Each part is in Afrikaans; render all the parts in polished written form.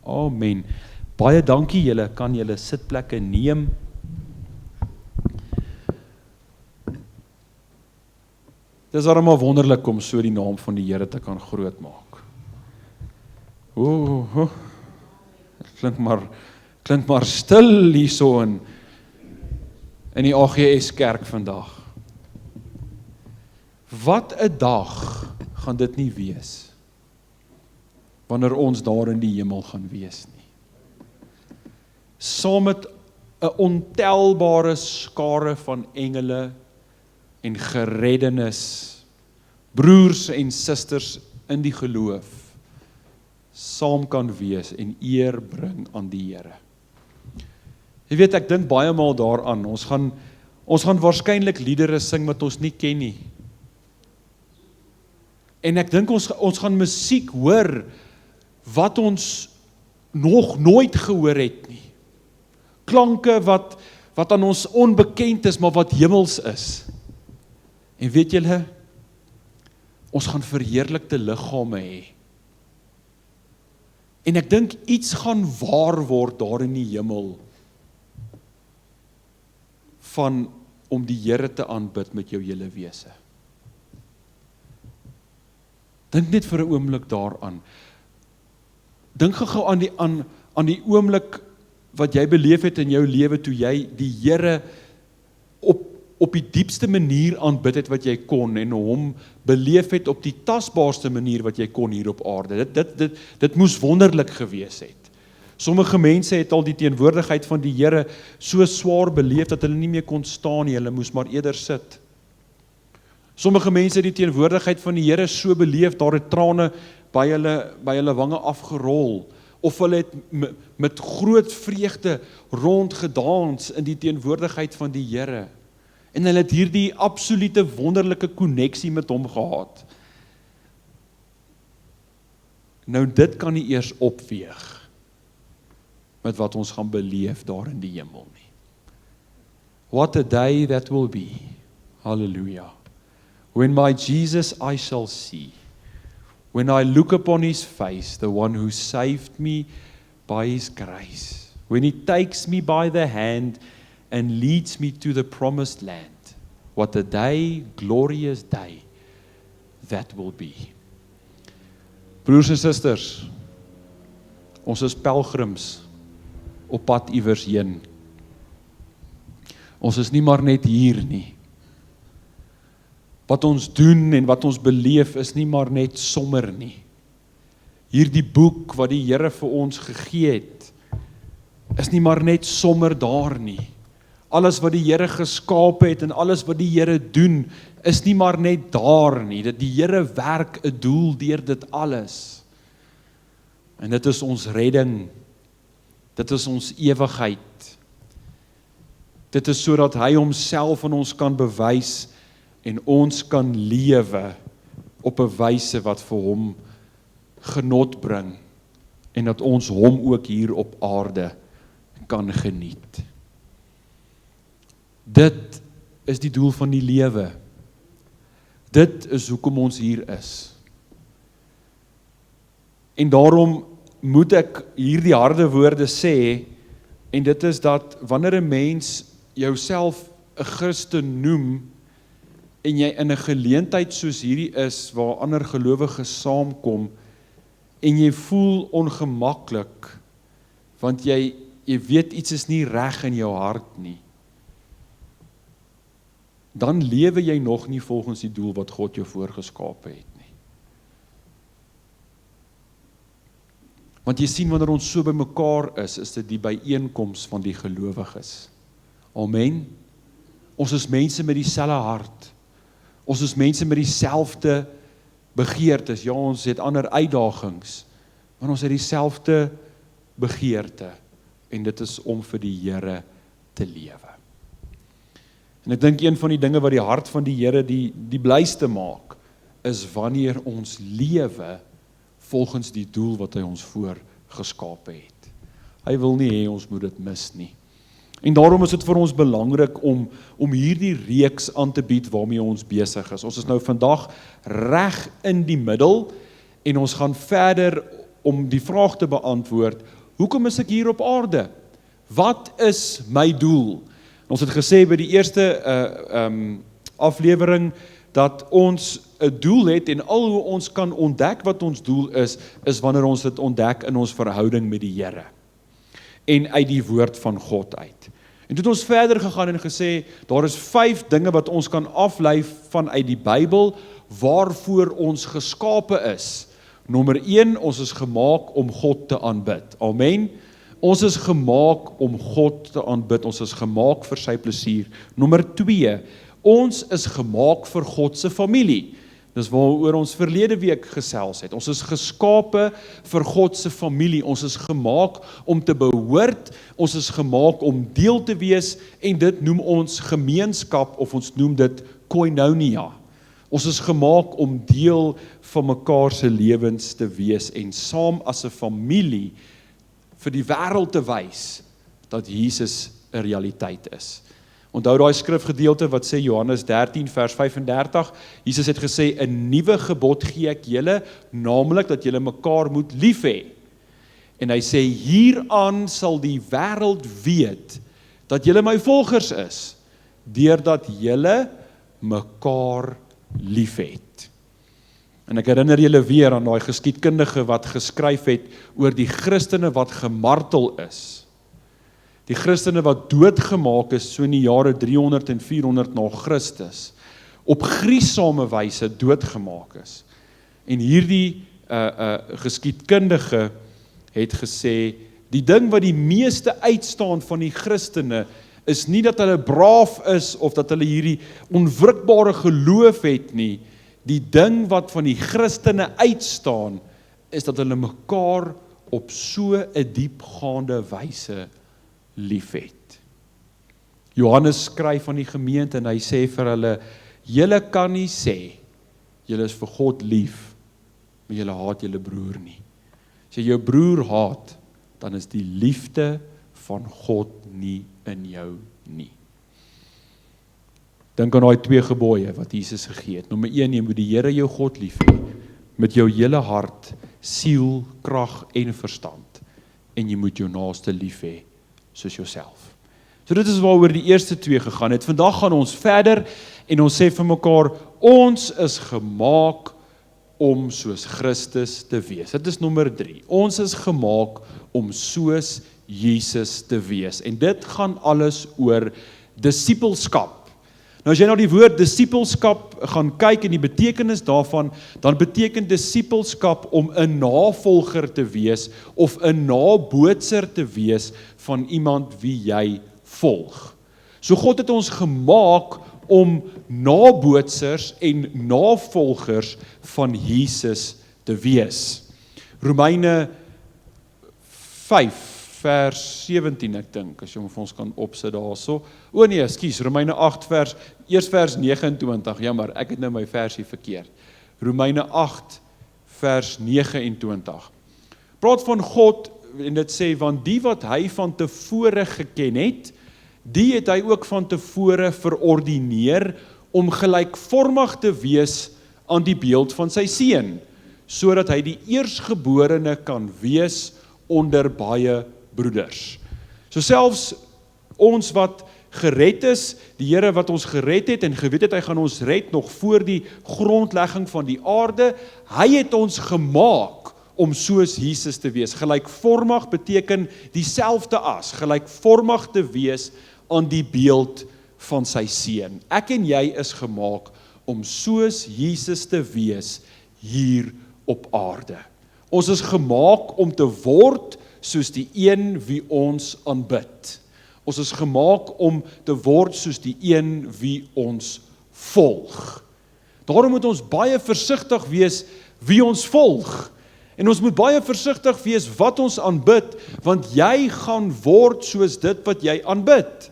Amen. Baie dankie, julle kan julle sitplekke neem. Dis maar wonderlik om so die naam van die Here te kan grootmaak. Klink maar stil hierso in die AGS kerk vandag. Wat 'n dag gaan dit nie wees, wanneer ons daar in die hemel gaan wees nie. Saam met 'n ontelbare skare van engele en gereddenes, broers en susters in die geloof, saam kan wees en eer bring aan die Here. Jy weet, ek dink baie maal daaraan, ons gaan waarskynlik liedere sing wat ons nie ken nie. En ek dink ons gaan musiek hoor wat ons nog nooit gehoor het nie. Klanke wat aan ons onbekend is, maar wat hemels is. En weet julle, ons gaan verheerlikte liggame hê. En ek dink iets gaan waar word daar in die hemel van om die Here te aanbid met jou hele wese. Dink net vir 'n oomblik daaraan. Dink gou aan die oomblik wat jy beleef het in jou lewe toe jy die Here op die diepste manier aanbid het wat jy kon en hom beleef het op die tasbaarste manier wat jy kon hier op aarde. Dit moes wonderlik gewees het. Sommige mense het al die teenwoordigheid van die Here so swaar beleef dat hulle nie meer kon staan nie, hulle moes maar eerder sit. Sommige mense het die teenwoordigheid van die Here so beleef, daar het trane by hulle wange afgerol, of hulle het met groot vreugde rondgedans in die teenwoordigheid van die Here. En hulle het hierdie absolute wonderlike koneksie met hom gehad. Nou dit kan nie eers opweeg met wat ons gaan beleef daar in die hemel nie. What a day that will be. Hallelujah. When my Jesus I shall see. When I look upon his face, the one who saved me by his grace. When he takes me by the hand and leads me to the promised land. What a day, glorious day, that will be. Broers en susters, ons is pelgrims op pad iewers heen. Ons is nie maar net hier nie. Wat ons doen en wat ons beleef is nie maar net sommer nie. Hierdie boek wat die Here vir ons gegee het, is nie maar net sommer daar nie. Alles wat die Here geskaap het en alles wat die Here doen, is nie maar net daar nie. Die Here werk 'n doel deur dit alles. En dit is ons redding. Dit is ons ewigheid. Dit is sodat hy homself aan ons kan bewys en ons kan lewe op 'n wyse wat vir hom genot bring en dat ons hom ook hier op aarde kan geniet. Dit is die doel van die lewe. Dit is hoekom ons hier is. En daarom moet ek hierdie harde woorde sê, en dit is dat wanneer 'n mens jouself 'n Christen noem, en jy in 'n geleentheid soos hierdie is, waar ander gelowiges saamkom, en jy voel ongemaklik, want jy weet iets is nie reg in jou hart nie, dan lewe jy nog nie volgens die doel wat God jou voorgeskape het nie. Want jy sien, wanneer ons so by mekaar is dit die byeenkoms van die gelowiges. Amen. Ons is mense met dieselfde hart. Ons is mense met dieselfde begeertes. Ja, ons het ander uitdagings, maar ons het dieselfde begeerte, en dit is om vir die Here te lewe. En ek dink een van die dinge wat die hart van die Here die blyste maak, is wanneer ons lewe volgens die doel wat hy ons voorgeskape het. Hy wil nie hê ons moet dit mis nie. En daarom is dit vir ons belangrik om hierdie reeks aan te bied waarmee ons besig is. Ons is nou vandag reg in die middel en ons gaan verder om die vraag te beantwoord, hoekom is ek hier op aarde? Wat is my doel? Ons het gesê by die eerste aflewering, dat ons 'n doel het en al hoe ons kan ontdek wat ons doel is wanneer ons dit ontdek in ons verhouding met die Here en uit die woord van God uit. En toe het ons verder gegaan en gesê, daar is 5 dinge wat ons kan aflei vanuit die Bybel, waarvoor ons geskape is. Nommer 1, ons is gemaak om God te aanbid. Amen. Ons is gemaak om God te aanbid, ons is gemaak vir sy plesier. Nommer 2, ons is gemaak vir God se familie. Dis waaroor ons verlede week gesels het. Ons is geskape vir God se familie. Ons is gemaak om te behoort. Ons is gemaak om deel te wees en dit noem ons gemeenskap of ons noem dit koinonia. Ons is gemaak om deel van mekaar se lewens te wees en saam as 'n familie vir die wêreld te wys dat Jesus 'n realiteit is. Onthou daai skrifgedeelte wat sê Johannes 13 vers 35, Jesus het gesê, 'n nuwe gebod gee ek julle, naamlik dat julle mekaar moet lief hê. En hy sê, hieraan sal die wêreld weet, dat julle my volgers is, deurdat julle mekaar lief het. En ek herinner julle weer aan daai geskiedkundige wat geskryf het oor die Christene wat gemartel is. Die Christene wat doodgemaak is so in die jare 300 en 400 na Christus, op gruisame wyse doodgemaak is. En hierdie geskiedkundige het gesê, die ding wat die meeste uitstaan van die Christene, is nie dat hulle braaf is, of dat hulle hierdie onwrikbare geloof het nie. Die ding wat van die Christene uitstaan, is dat hulle mekaar op so 'n diepgaande wyse liefhet. Johannes skryf aan die gemeente en hy sê vir hulle, julle kan nie sê, julle is vir God lief, maar julle haat julle broer nie. As jy jou broer haat, dan is die liefde van God nie in jou nie. Dink aan daai 2 gebooie wat Jesus gegee het. Nommer 1, jy moet die Here jou God lief hê, met jou hele hart, siel, krag en verstand. En jy moet jou naaste lief hê, soos jouself. So dit is waaroor die eerste 2 gegaan het. Vandag gaan ons verder en ons sê vir mekaar, ons is gemaak om soos Christus te wees. Dit is nommer 3. Ons is gemaak om soos Jesus te wees. En dit gaan alles oor disippelskap. Nou as jy na die woord disippelskap gaan kyk en die betekenis daarvan, dan beteken disippelskap om 'n navolger te wees of 'n nabootser te wees van iemand wie jy volg. So God het ons gemaak om nabootsers en navolgers van Jesus te wees. Romeine 5 vers 17 ek dink, as jy hom vir ons kan opsit daarso. O nee, ekskuus, Romeine 8 vers 29, jammer, ek het nou my versie verkeerd. Romeine 8 vers 29. Praat van God en dit sê, want die wat hy van tevore geken het, die het hy ook van tevore verordineer om gelykvormig te wees aan die beeld van sy seun, sodat hy die eersgeborene kan wees onder baie broeders. So selfs ons wat gered is, die Here wat ons gered het en geweet het hy gaan ons red nog voor die grondlegging van die aarde, hy het ons gemaak om soos Jesus te wees. Gelykvormig beteken dieselfde as, gelykvormig te wees aan die beeld van sy seun. Ek en jy is gemaak om soos Jesus te wees hier op aarde. Ons is gemaak om te word soos die een wie ons aanbid. Ons is gemaak om te word soos die een wie ons volg. Daarom moet ons baie versigtig wees wie ons volg. En ons moet baie versigtig wees wat ons aanbid, want jy gaan word soos dit wat jy aanbid.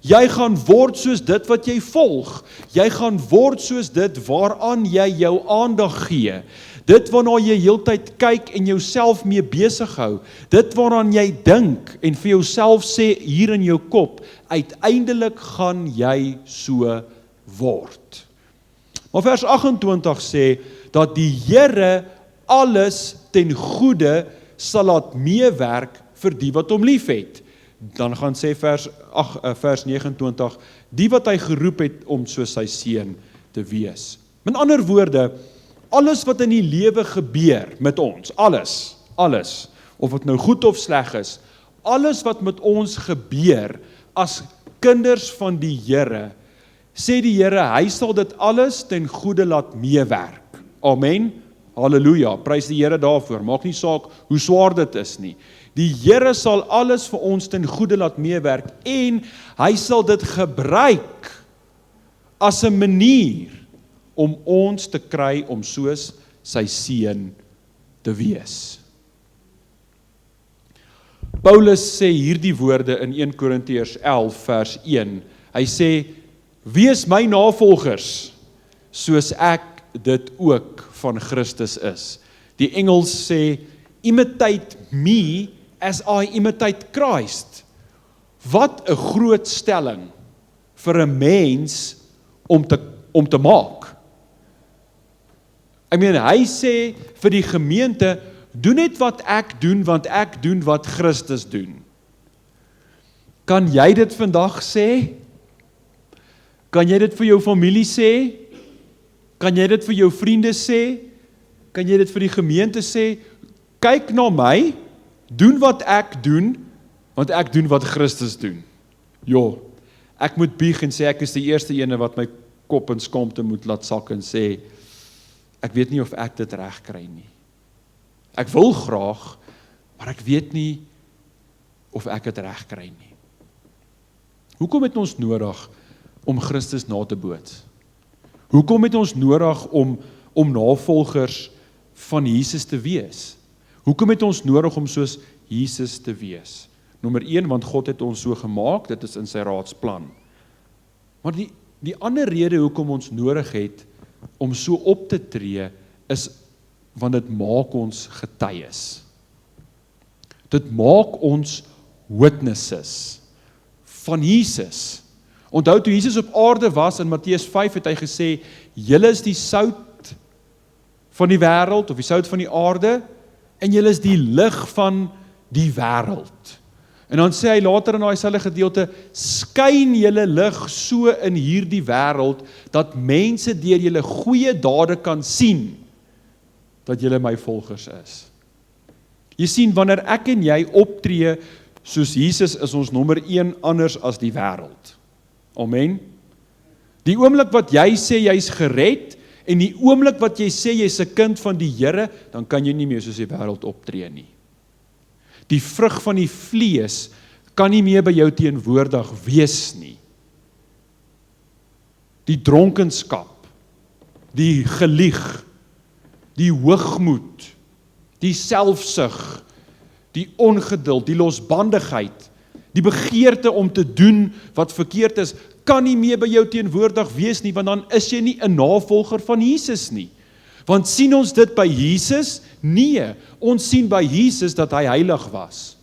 Jy gaan word soos dit wat jy volg. Jy gaan word soos dit waaraan jy jou aandag gee. Dit waarna jy heeltyd kyk en jouself mee besig hou. Dit waaraan jy dink en vir jouself sê hier in jou kop, uiteindelik gaan jy so word. Maar vers 28 sê dat die Here alles ten goeie sal laat meewerk vir die wat hom lief het. Dan gaan sê vers 29, die wat hy geroep het om soos sy seun te wees. Met ander woorde, alles wat in die lewe gebeur met ons, alles, of het nou goed of sleg is, alles wat met ons gebeur as kinders van die Here, sê die Here, hy sal dit alles ten goeie laat meewerk. Amen. Halleluja. Prys die Here daarvoor. Maak nie saak hoe swaar dit is nie. Die Here sal alles vir ons ten goeie laat meewerk en hy sal dit gebruik as 'n manier om ons te kry om soos sy seun te wees. Paulus sê hierdie woorde in 1 Korintiërs 11 vers 1. Hy sê, wees my navolgers, soos ek dit ook van Christus is. Die Engels sê, imitate me as I imitate Christ. Wat 'n groot stelling vir 'n mens om te maak. Hy sê vir die gemeente, doen net wat ek doen, want ek doen wat Christus doen. Kan jy dit vandag sê? Kan jy dit vir jou familie sê? Kan jy dit vir jou vriende sê? Kan jy dit vir die gemeente sê? Kyk na my, doen wat ek doen, want ek doen wat Christus doen. Jo, ek moet bieg en sê ek is die eerste ene wat my kop in skaamte moet laat sak en sê, ek weet nie of ek dit reg kry nie. Ek wil graag, maar ek weet nie of ek dit reg kry nie. Hoekom het ons nodig om Christus na te boots? Hoekom het ons nodig om navolgers van Jesus te wees? Hoekom het ons nodig om soos Jesus te wees? Nommer 1, want God het ons so gemaak, dit is in sy raadsplan. Maar die ander rede hoekom ons nodig het om so op te tree, is want dit maak ons getuies. Dit maak ons witnesses van Jesus. Onthou toe Jesus op aarde was, in Matteus 5 het hy gesê, julle is die sout van die wêreld, of die sout van die aarde, en julle is die lig van die wêreld. En dan sê hy later in daai selfde gedeelte, skyn julle lig so in hierdie wêreld, dat mense deur julle goeie dade kan sien, dat julle my volgers is. Jy sien, wanneer ek en jy optree, soos Jesus is ons nommer 1 anders as die wêreld. Amen. Die oomblik wat jy sê jy's gered, en die oomblik wat jy sê jy's 'n kind van die Here, dan kan jy nie meer soos die wêreld optree nie. Die vrug van die vlees kan nie meer by jou teenwoordig wees nie. Die dronkenskap, die gelieg, die hoogmoed, die selfsug, die ongeduld, die losbandigheid, die begeerte om te doen wat verkeerd is, kan nie meer by jou teenwoordig wees nie, want dan is jy nie 'n navolger van Jesus nie. Want sien ons dit by Jesus? Nee, ons sien by Jesus dat hy heilig was.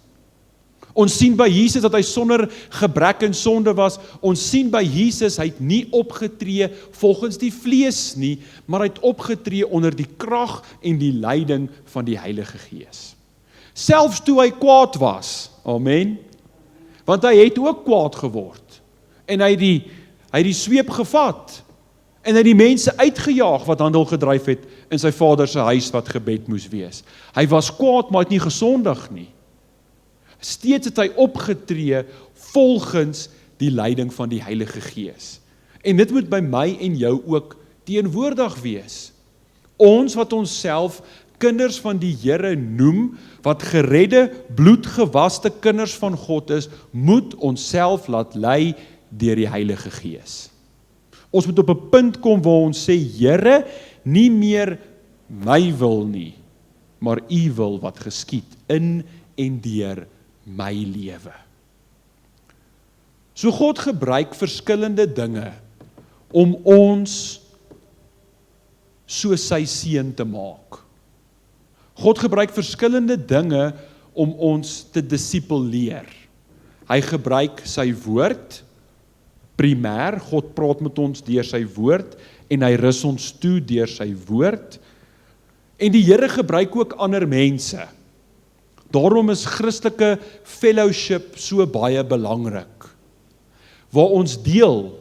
Ons sien by Jesus dat hy sonder gebrek en sonde was. Ons sien by Jesus, hy het nie opgetree volgens die vlees nie, maar hy het opgetree onder die krag en die leiding van die Heilige Gees. Selfs toe hy kwaad was, amen, want hy het ook kwaad geword, en hy het die sweep gevat, en hy die mense uitgejaag wat handel gedryf het in sy vader se huis wat gebed moes wees. Hy was kwaad, maar hy het nie gesondig nie. Steeds het hy opgetree volgens die leiding van die Heilige Gees. En dit moet by my en jou ook teenwoordig wees. Ons wat onsself kinders van die Here noem, wat geredde, bloedgewaste kinders van God is, moet onsself laat lei deur die Heilige Gees. Ons moet op 'n punt kom waar ons sê, Here, nie meer my wil nie, maar U wil wat geskied in en deur my lewe. So God gebruik verskillende dinge om ons so sy seun te maak. God gebruik verskillende dinge om ons te disipuleer. Hy gebruik sy woord, primêr, God praat met ons deur sy woord, en hy rus ons toe deur sy woord, en die Here gebruik ook ander mense. Daarom is Christelike fellowship so baie belangrik, waar ons deel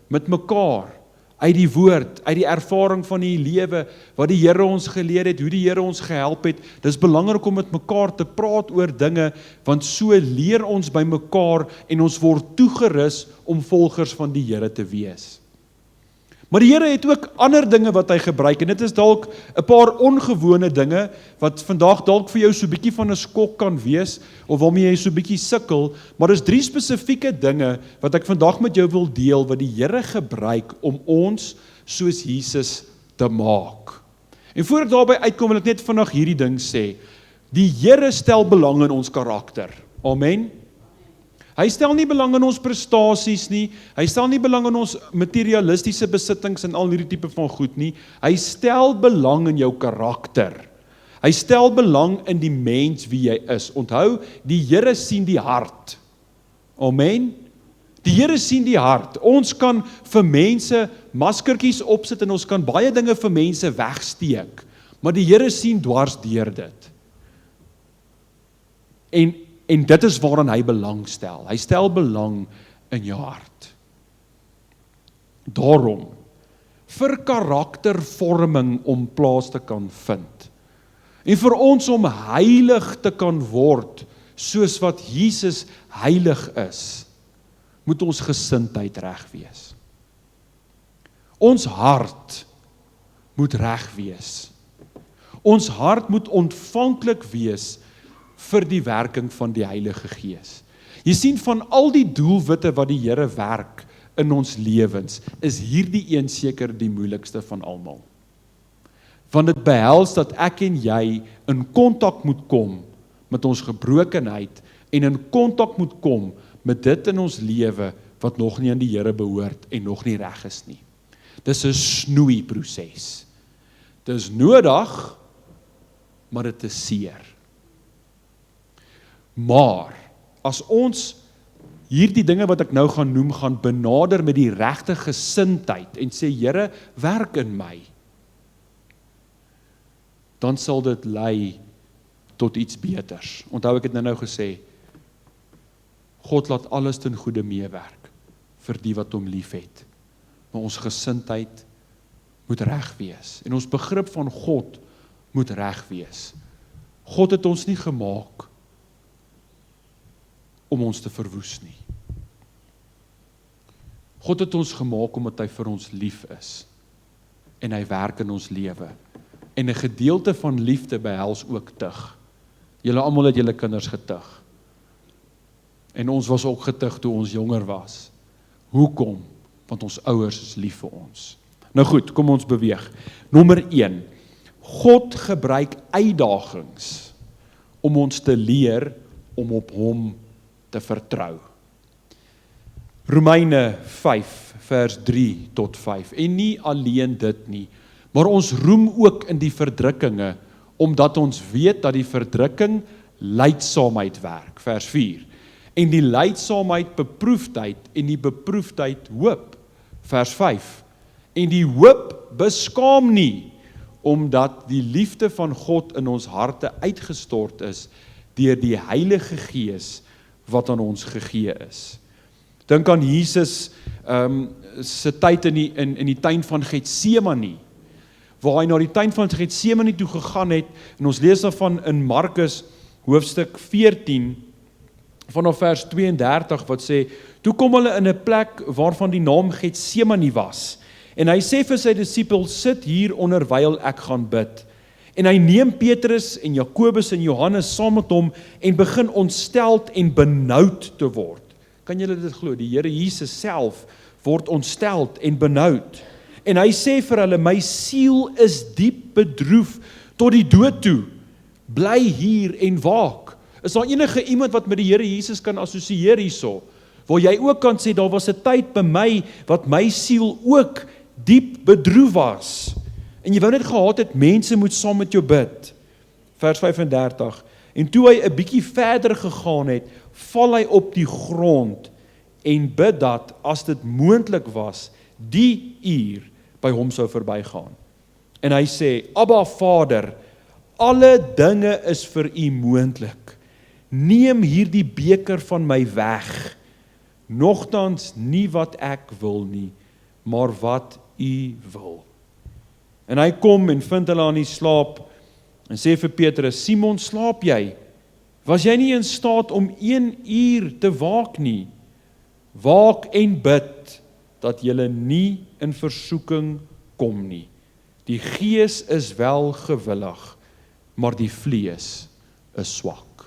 met mekaar, uit die woord, uit die ervaring van die lewe, wat die Here ons geleer het, hoe die Here ons gehelp het. Dis belangrik om met mekaar te praat oor dinge, want so leer ons by mekaar en ons word toegerus om volgers van die Here te wees. Maar die Here het ook ander dinge wat hy gebruik, en dit is dalk 'n paar ongewone dinge, wat vandag dalk vir jou so 'n bietjie van 'n skok kan wees, of waarmee jy so 'n bietjie sukkel, maar dis 3 spesifieke dinge, wat ek vandag met jou wil deel, wat die Here gebruik, om ons soos Jesus te maak. En voor ek daarby uitkom, wil ek net vandag hierdie ding sê, die Here stel belang in ons karakter, amen. Hy stel nie belang in ons prestasies nie, hy stel nie belang in ons materialistiese besittings en al hierdie tipe van goed nie, hy stel belang in jou karakter. Hy stel belang in die mens wie jy is. Onthou, die Here sien die hart. Amen. Die Here sien die hart. Ons kan vir mense maskertjies opsit en ons kan baie dinge vir mense wegsteek, maar die Here sien dwars deur dit. En dit is waaraan hy belang stel. Hy stel belang in jou hart. Daarom, vir karaktervorming om plaas te kan vind, en vir ons om heilig te kan word, soos wat Jesus heilig is, moet ons gesindheid reg wees. Ons hart moet reg wees. Ons hart moet ontvanklik wees vir die werking van die Heilige Gees. Jy sien, van al die doelwitte wat die Here werk in ons lewens, is hierdie een seker die moeilikste van almal. Want dit behels dat ek en jy in kontak moet kom met ons gebrokenheid en in kontak moet kom met dit in ons lewe wat nog nie aan die Here behoort en nog nie reg is nie. Dis 'n snoei proses. Dis nodig, maar dit is seer. Maar, as ons hierdie dinge wat ek nou gaan noem, gaan benader met die regte gesindheid en sê, Here, werk in my, dan sal dit lei tot iets beters. Onthou ek het nou gesê, God laat alles ten goeie meewerk vir die wat hom lief het. Maar ons gesindheid moet reg wees. En ons begrip van God moet reg wees. God het ons nie gemaak om ons te verwoes nie. God het ons gemaak omdat hy vir ons lief is. En hy werk in ons lewe. En 'n gedeelte van liefde behels ook tug. Julle almal het julle kinders getug. En ons was ook getug toe ons jonger was. Hoekom? Want ons ouers is lief vir ons. Nou goed, kom ons beweeg. Nommer 1. God gebruik uitdagings om ons te leer om op hom te vertrou. Romeine 5 vers 3 tot 5. En nie alleen dit nie, maar ons roem ook in die verdrukkinge, omdat ons weet dat die verdrukking lydsaamheid werk. Vers 4. En die lydsaamheid beproefdheid, en die beproefdheid hoop. Vers 5. En die hoop beskaam nie, omdat die liefde van God in ons harte uitgestort is, deur die Heilige Gees wat aan ons gegee is. Dink aan Jesus se tyd in die tuin van Getsemane, waar hy na die tuin van Getsemane toe gegaan het, en ons lees daarvan in Markus hoofstuk 14, vanaf vers 32, wat sê, toe kom hulle in 'n plek waarvan die naam Getsemane was, en hy sê vir sy disippels, sit hier onderwyl ek gaan bid. En hy neem Petrus en Jakobus en Johannes saam met hom en begin ontsteld en benoud te word. Kan julle dit glo? Die Here Jesus self word ontsteld en benoud. En hy sê vir hulle, my siel is diep bedroef tot die dood toe. Bly hier en waak. Is daar enige iemand wat met die Here Jesus kan assosieer hierso? Waar jy ook kan sê, daar was 'n tyd by my, wat my siel ook diep bedroef was. En jy wou net gehad het, mense moet saam met jou bid. Vers 35. En toe hy 'n bietjie verder gegaan het, val hy op die grond en bid dat, as dit moontlik was, die uur by hom sou verbygaan. En hy sê, Abba Vader, alle dinge is vir u moontlik. neem hierdie beker van my weg, nogtans nie wat ek wil nie, maar wat U wil. En hy kom en vind hulle aan die slaap, en sê vir Petrus, Simon, slaap jy? Was jy nie in staat om 1 uur te waak nie? Waak en bid, dat julle nie in versoeking kom nie. Die gees is wel gewillig, maar die vlees is swak.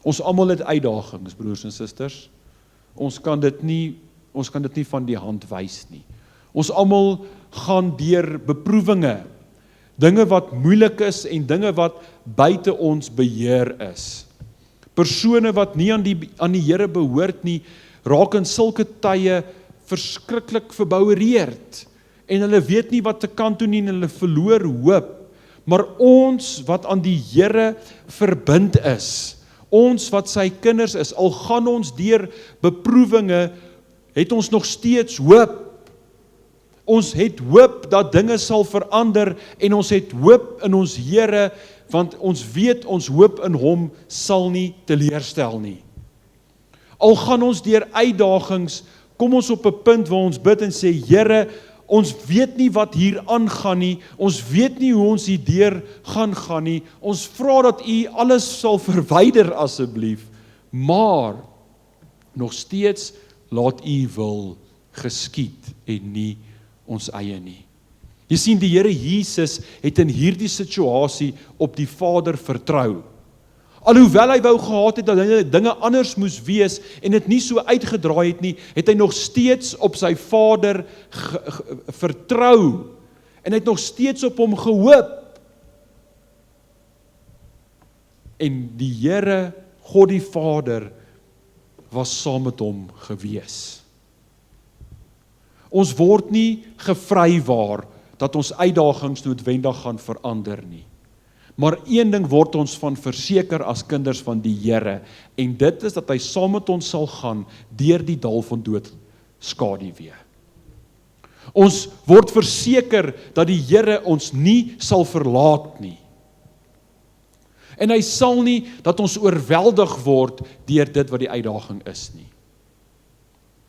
Ons almal het uitdagings, broers en susters. Ons kan dit nie van die hand wys nie. Ons almal gaan deur beproewinge, dinge wat moeilik is en dinge wat buite ons beheer is. Persone wat nie aan die Here behoort nie, raak in sulke tye verskriklik verboureerd en hulle weet nie wat te kan doen nie en hulle verloor hoop. Maar ons wat aan die Here verbind is, ons wat sy kinders is, al gaan ons deur beproewinge, het ons nog steeds hoop. Ons het hoop dat dinge sal verander en ons het hoop in ons Here, want ons weet ons hoop in hom sal nie teleurstel nie. Al gaan ons deur uitdagings, kom ons op 'n punt waar ons bid en sê, Here, ons weet nie wat hier aangaan nie, ons weet nie hoe ons hierdeur gaan nie, ons vra dat U alles sal verwyder asseblief, maar nog steeds laat U wil geskied en nie ons eie nie. Jy sien, die Here Jesus het in hierdie situasie op die Vader vertrou. Alhoewel hy wou gehad het dat dinge anders moes wees en dit nie so uitgedraai het nie, het hy nog steeds op sy Vader vertrou en hy het nog steeds op hom gehoop. En die Here, God die Vader, was saam met hom gewees. Ons word nie gevrywaar dat ons uitdagings noodwendig gaan verander nie. Maar een ding word ons van verseker as kinders van die Here, en dit is dat hy saam met ons sal gaan deur die dal van dood skaduwee. Ons word verseker dat die Here ons nie sal verlaat nie. En hy sal nie dat ons oorweldig word deur dit wat die uitdaging is nie.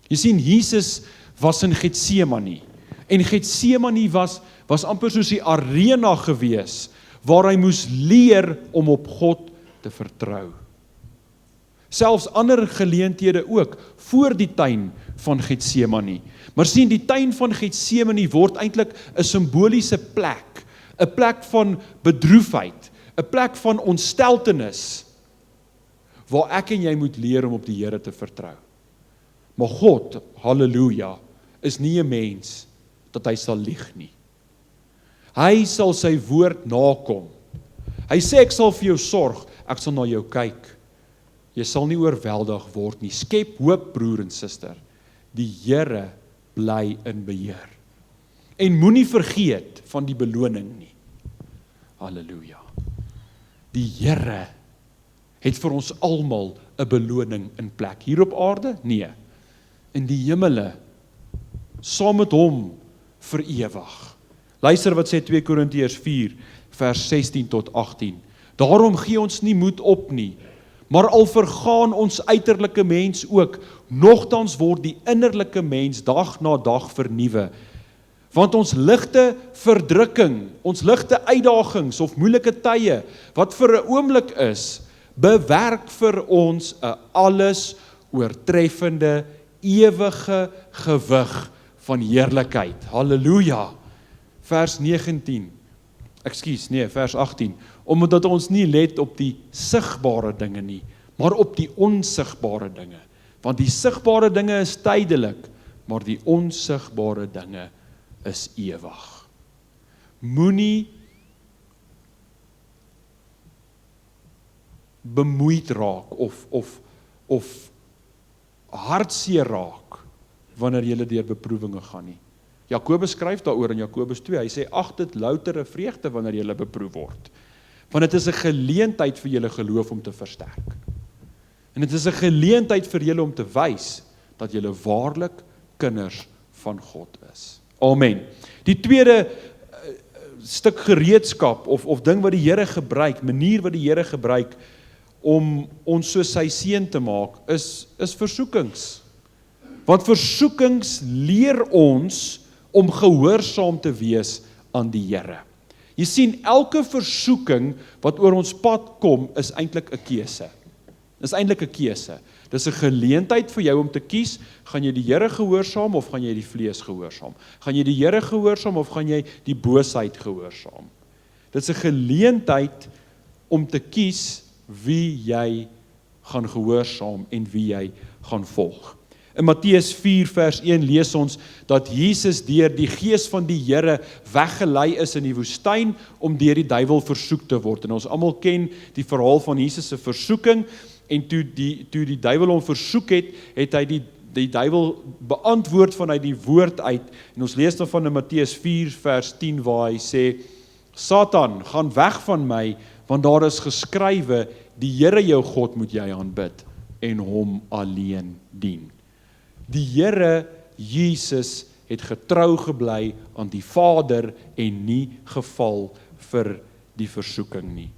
Jy sien, Jesus was in Getsemane, en Getsemane was amper soos die arena gewees, waar hy moes leer om op God te vertrou. Selfs ander geleenthede ook, voor die tuin van Getsemane. Maar sien, die tuin van Getsemane word eintlik 'n simboliese plek, 'n plek van bedroefheid, 'n plek van ontsteltenis, waar ek en jy moet leer om op die Here te vertrou. Maar God, halleluja, is nie 'n mens dat hy sal lieg nie. Hy sal sy woord nakom. Hy sê, ek sal vir jou sorg, ek sal na jou kyk. Jy sal nie oorweldig word nie. Skep hoop, broer en suster. Die Here bly in beheer. En moenie vergeet van die beloning nie. Halleluja. Die Here het vir ons almal 'n beloning in plek. Hier op aarde? Nee. In die hemele, saam met hom vir ewig. Luister wat sê 2 Korintiërs 4, vers 16 tot 18. Daarom gee ons nie moed op nie, maar al vergaan ons uiterlike mens ook, nogtans word die innerlike mens dag na dag vernuwe. Want ons ligte verdrukking, ons ligte uitdagings of moeilike tye, wat vir 'n oomblik is, bewerk vir ons 'n alles oortreffende, ewige gewig van heerlikheid. Halleluja. Vers 18, omdat ons nie let op die sigbare dinge nie, maar op die onsigbare dinge. Want die sigbare dinge is tydelik, maar die onsigbare dinge is ewig. Moenie bemoeid raak of hartseer raak wanneer jy deur beproewinge gaan nie. Jakobus skryf daaroor in Jakobus 2, hy sê, ag dit loutere vreugde wanneer jy beproef word. Want dit is 'n geleentheid vir julle geloof om te versterk. En dit is 'n geleentheid vir julle om te wys dat julle waarlik kinders van God is. Amen. Die tweede stuk gereedskap of ding wat die Here gebruik, manier wat die Here gebruik om ons soos sy seun te maak, is versoekings. Want versoekings leer ons om gehoorsaam te wees aan die Here. Jy sien, elke versoeking wat oor ons pad kom, is eintlik 'n keuse. Dis eintlik 'n keuse. Dis 'n geleentheid vir jou om te kies, gaan jy die Here gehoorsaam of gaan jy die vlees gehoorsaam? Gaan jy die Here gehoorsaam of gaan jy die boosheid gehoorsaam? Dit is 'n geleentheid om te kies wie jy gaan gehoorsaam en wie jy gaan volg. In Matteus 4 vers 1 lees ons dat Jesus deur die Gees van die Here weggelei is in die woestyn om deur die duiwel versoek te word. En ons almal ken die verhaal van Jesus se versoeking, en toe die duiwel hom versoek het, het hy die duiwel beantwoord vanuit die woord uit. En ons lees dan van in Matteus 4 vers 10 waar hy sê, Satan, gaan weg van my, want daar is geskrywe, die Here jou God moet jy aanbid en hom alleen dien. Die Here Jesus het getrou gebly aan die Vader en nie geval vir die versoeking nie.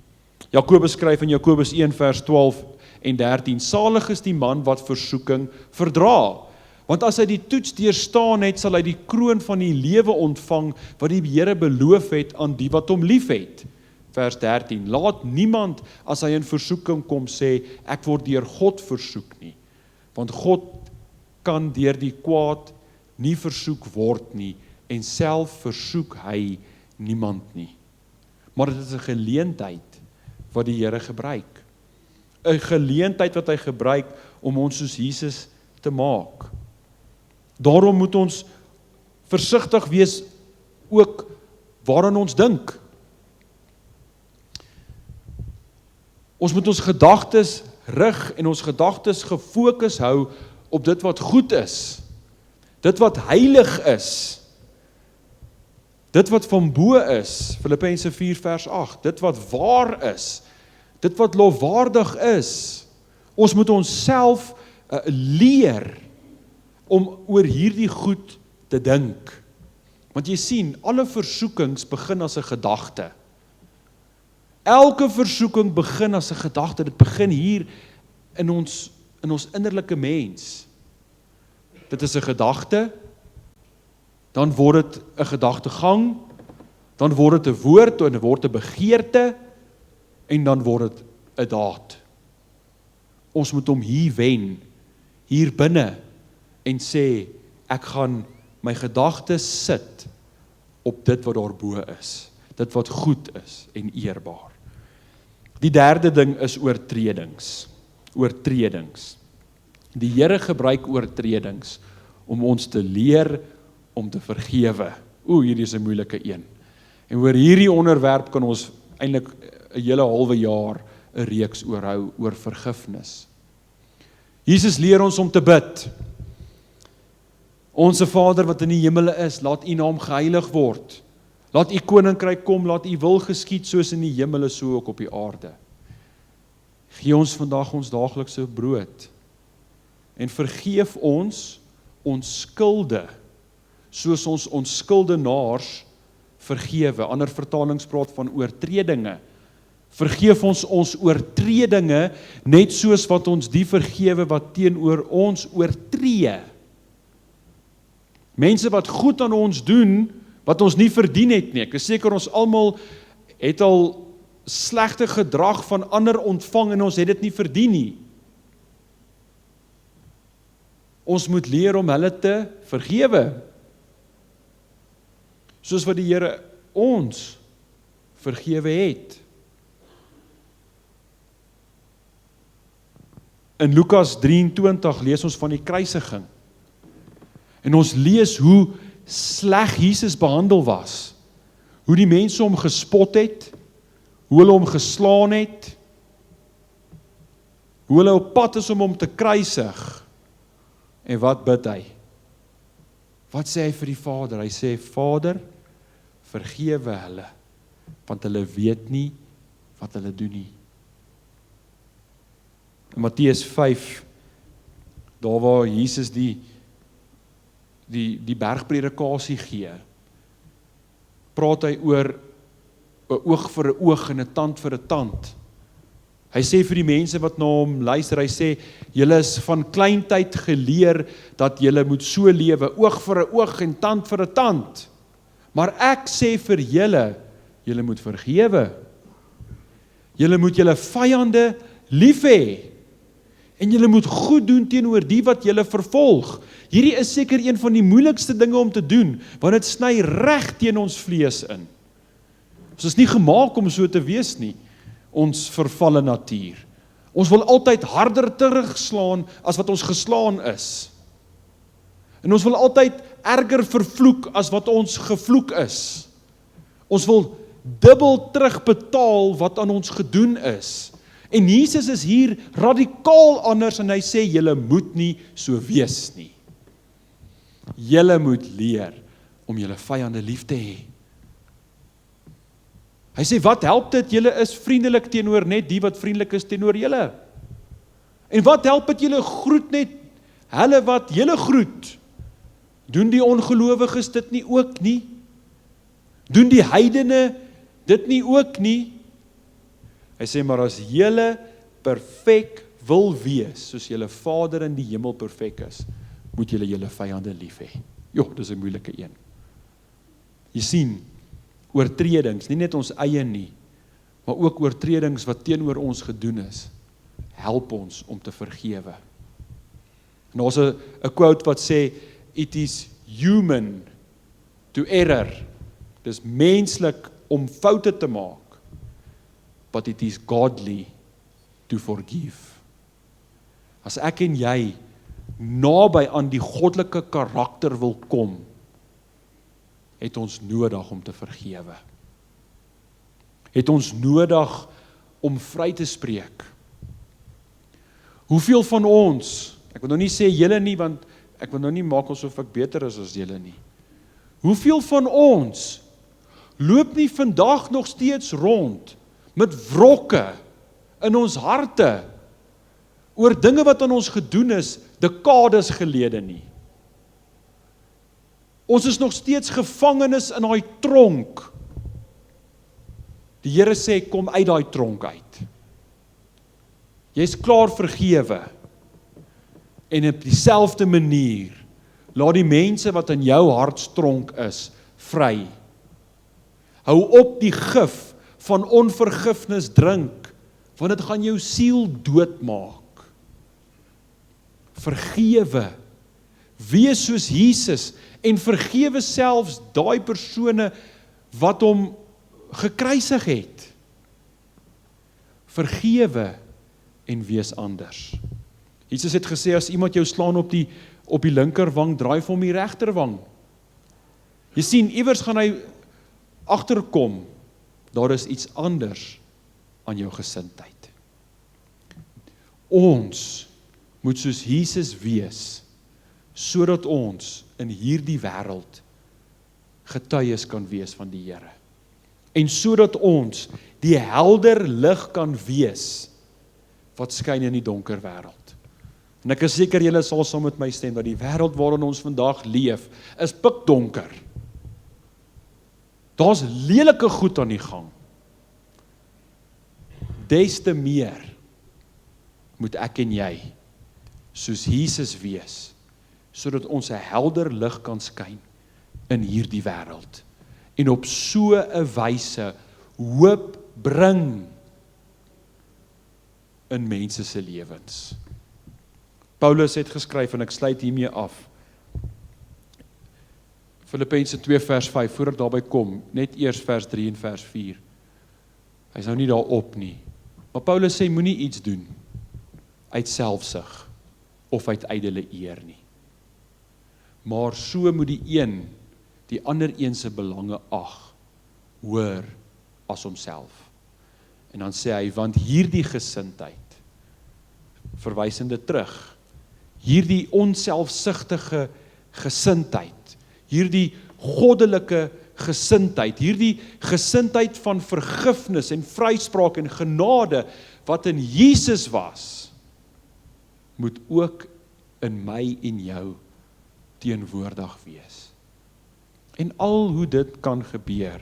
Jakobus skryf in Jakobus 1 vers 12 en 13, salig is die man wat versoeking verdra, want as hy die toets deurstaan het, sal hy die kroon van die lewe ontvang, wat die Here beloof het aan die wat hom lief het. Vers 13, laat niemand as hy in versoeking kom sê, ek word deur God versoek nie, want God kan deur die kwaad nie versoek word nie, en self versoek hy niemand nie. Maar dit is 'n geleentheid wat die Here gebruik. 'n Geleentheid wat hy gebruik om ons soos Jesus te maak. Daarom moet ons versigtig wees ook waaraan ons dink. Ons moet ons gedagtes rig en ons gedagtes gefokus hou op dit wat goed is, dit wat heilig is, dit wat van bo is, Filippense 4 vers 8, dit wat waar is, dit wat lofwaardig is. Ons moet onsself leer om oor hierdie goed te dink. Want jy sien, alle versoekings begin as 'n gedagte. Elke versoeking begin as 'n gedagte, dit begin hier in ons innerlike mens. Dit is 'n gedagte, dan word dit 'n gedagtegang, dan word dit 'n woord, en dit word 'n begeerte, en dan word dit 'n daad. Ons moet hom hier wen, hier binne, en sê, ek gaan my gedagtes sit op dit wat daarbo is, dit wat goed is en eerbaar. Die derde ding is oortredings. Oortredings. Die Here gebruik oortredings om ons te leer om te vergewe. Hierdie is 'n moeilike een. En oor hierdie onderwerp kan ons eintlik 'n hele halwe jaar 'n reeks oorhou oor vergifnis. Jesus leer ons om te bid. Onse Vader wat in die hemele is, laat U naam geheilig word. Laat U koninkryk kom, laat U wil geskied soos in die hemele so ook op die aarde. Gee ons vandag ons daaglikse brood en vergeef ons skulde soos ons skuldenaars vergewe. Ander vertalings praat van oortredinge. Vergeef ons oortredinge net soos wat ons die vergewe wat teenoor ons oortree. Mense wat goed aan ons doen, wat ons nie verdien het nie. Ek is seker ons almal het al slegte gedrag van ander ontvang en ons het dit nie verdien nie. Ons moet leer om hulle te vergewe. Soos wat die Here ons vergewe het. In Lukas 23 lees ons van die kruisiging. En ons lees hoe sleg Jesus behandel was. Hoe die mense hom gespot het, hoe hulle hom geslaan het, hoe hulle op pad is om hom te kruisig. En wat bid hy? Wat sê hy vir die Vader? Hy sê, Vader, vergewe hulle, want hulle weet nie wat hulle doen nie. In Matteus 5, daar waar Jesus die bergpredikasie gee, praat hy oor 'n oog vir 'n oog en 'n tand vir 'n tand. Hy sê vir die mense wat na hom luister, hy sê, julle is van kleintyd geleer dat julle moet so lewe, oog vir 'n oog en tand vir 'n tand. Maar ek sê vir julle, julle moet vergewe. Julle moet julle vyande lief hê. En julle moet goed doen teenoor die wat julle vervolg. Hierdie is seker een van die moeilikste dinge om te doen, want dit sny reg teen ons vlees in. Ons is nie gemaak om so te wees nie, ons vervalle natuur. Ons wil altyd harder terugslaan as wat ons geslaan is. En ons wil altyd erger vervloek as wat ons gevloek is. Ons wil dubbel terugbetaal wat aan ons gedoen is. En Jesus is hier radikaal anders en hy sê, julle moet nie so wees nie. Julle moet leer om julle vyande lief te hê. Hy sê, wat help dit, julle is vriendelik teenoor net die wat vriendelik is teenoor julle? En wat help dit, julle groet net hulle wat julle groet? Doen die ongelowiges dit nie ook nie? Doen die heidene dit nie ook nie? Hy sê, maar as julle perfek wil wees, soos julle Vader in die hemel perfek is, moet julle julle vyande lief hê. Jo, dis 'n moeilike een. Jy sien, oortredings, nie net ons eie nie, maar ook oortredings wat teenoor ons gedoen is, help ons om te vergewe. En daar's 'n quote wat sê, it is human to error. Dis menslik om foute te maak, but it is godly to forgive. As ek en jy naby aan die goddelike karakter wil kom, het ons nodig om te vergewe. Het ons nodig om vry te spreek. Hoeveel van ons, ek wil nou nie sê julle nie, want ek wil nou nie maak asof ek beter is as julle nie. Hoeveel van ons loop nie vandag nog steeds rond met wrokke in ons harte oor dinge wat aan ons gedoen is, dekades gelede nie. Ons is nog steeds gevangenes in daai tronk. Die Here sê, kom uit daai tronk uit. Jy's klaar vergewe. En op dieselfde manier, laat die mense wat in jou hartstronk is, vry. Hou op die gif van onvergifnis drink, want dit gaan jou siel doodmaak. Vergewe, wees soos Jesus, en vergewe selfs daai persone wat hom gekruisig het. Vergewe en wees anders. Jesus het gesê, as iemand jou slaan op die linkerwang, draai vir hom die regterwang. Jy sien, iewers gaan hy agterkom, daar is iets anders aan jou gesindheid. Ons moet soos Jesus wees, sodat ons in hierdie wêreld getuies kan wees van die Here. En sodat ons die helder lig kan wees wat skyn in die donker wêreld. En ek is seker julle sal saam met my stem dat die wêreld waarin ons vandag leef is pikdonker. Daar's lelike goed aan die gang. Des te meer moet ek en jy soos Jesus wees, sodat ons 'n helder lig kan skyn in hierdie wêreld en op so 'n wyse hoop bring in mense se lewens. Paulus het geskryf, en ek sluit hiermee af, Filippense 2 vers 5, voor ek daarby kom, net eers vers 3 en vers 4. Hy is nou nie daarop nie. Maar Paulus sê, moenie iets doen uit selfsug of uit ydelle eer nie. Maar so moet die een die ander een se belange ag, hoër as homself. En dan sê hy, want hierdie gesindheid, verwysende terug, hierdie onselfsugtige gesindheid, hierdie goddelike gesindheid, hierdie gesindheid van vergifnis en vryspraak en genade, wat in Jesus was, moet ook in my en jou teenwoordig wees. En al hoe dit kan gebeur,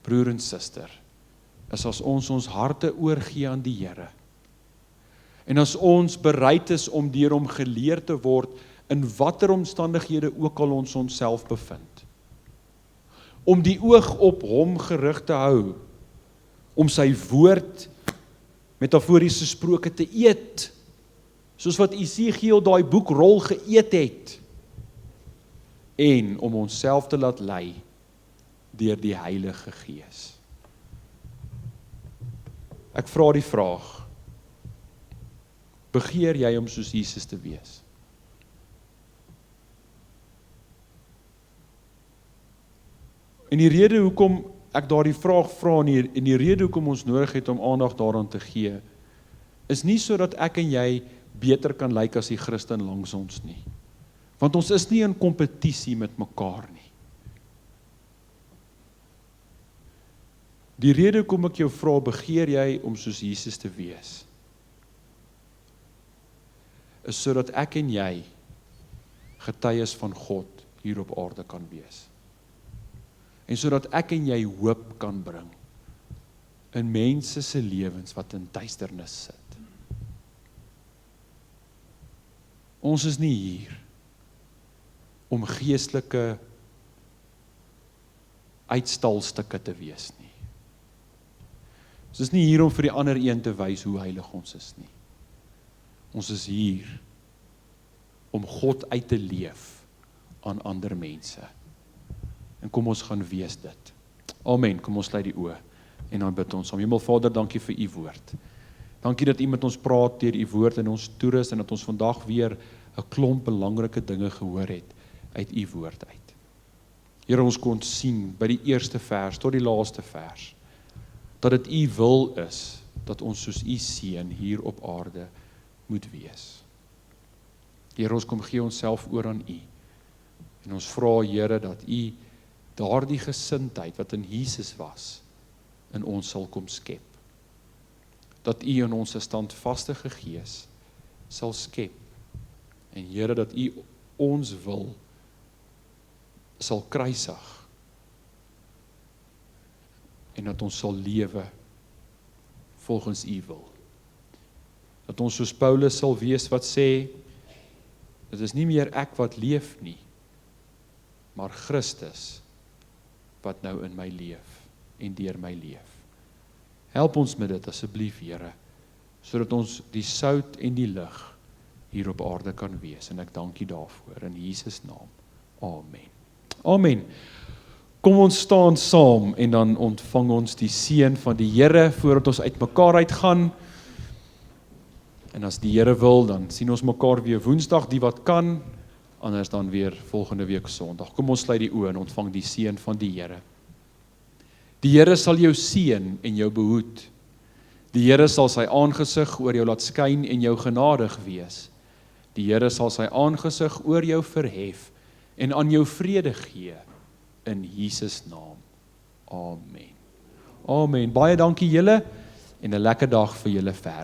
broer en suster, is as ons ons harte oorgee aan die Here, En as ons bereid is om deur hom geleer te word, in watter omstandighede ook al ons onsself bevind, om die oog op hom gerig te hou, om sy woord, metafories gesproke, te eet, soos wat Esegiel daai boekrol geëet het, en om onsself te laat lei deur die Heilige Gees. Ek vra die vraag, begeer jy om soos Jesus te wees? En die rede hoekom ek daardie vraag vra, en die rede hoekom ons nodig het om aandag daaraan te gee, is nie sodat ek en jy beter kan lyk as die Christen langs ons nie. Want ons is nie in kompetisie met mekaar nie. Die rede hoekom ek jou vra, begeer jy om soos Jesus te wees, is sodat ek en jy getuies van God hier op aarde kan wees. En sodat ek en jy hoop kan bring in mense se lewens wat in duisternis sit. Ons is nie hier om geestelike uitstalstukke te wees nie. Ons is nie hier om vir die ander een te wys hoe heilig ons is nie. Ons is hier om God uit te leef aan ander mense. En kom ons gaan wees dit. Amen, kom ons sluit die oë en dan bid ons. Hemelvader, dankie vir u woord. Dankie dat u met ons praat deur u woord en ons toerus en dat ons vandag weer 'n klomp belangrike dinge gehoor het uit u woord uit. Here, ons kon sien by die eerste vers tot die laaste vers dat dit u wil is dat ons soos u seun hier op aarde moet wees. Here, ons kom gee onsself oor aan u. En ons vra, Here, dat u daardie gesindheid wat in Jesus was, in ons sal kom skep. Dat u in ons 'n standvastige gees sal skep. En Here, dat u ons wil sal kruisig. En dat ons sal lewe volgens u wil. Dat ons soos Paulus sal wees wat sê, dit is nie meer ek wat leef nie, maar Christus wat nou in my leef en deur my leef. Help ons met dit asseblief, Here, sodat ons die sout en die lig hier op aarde kan wees. En ek dank u daarvoor in Jesus naam. Amen. Amen. Kom ons staan saam en dan ontvang ons die seën van die Here voordat ons uitmekaar uitgaan. En as die Here wil, dan sien ons mekaar weer Woensdag, die wat kan, anders dan weer volgende week Sondag. Kom ons sluit die oë en ontvang die seën van die Here. Die Here sal jou seën en jou behoed. Die Here sal sy aangesig oor jou laat skyn en jou genadig wees. Die Here sal sy aangesig oor jou verhef en aan jou vrede gee in Jesus naam. Amen. Amen. Baie dankie julle en 'n lekker dag vir julle verder.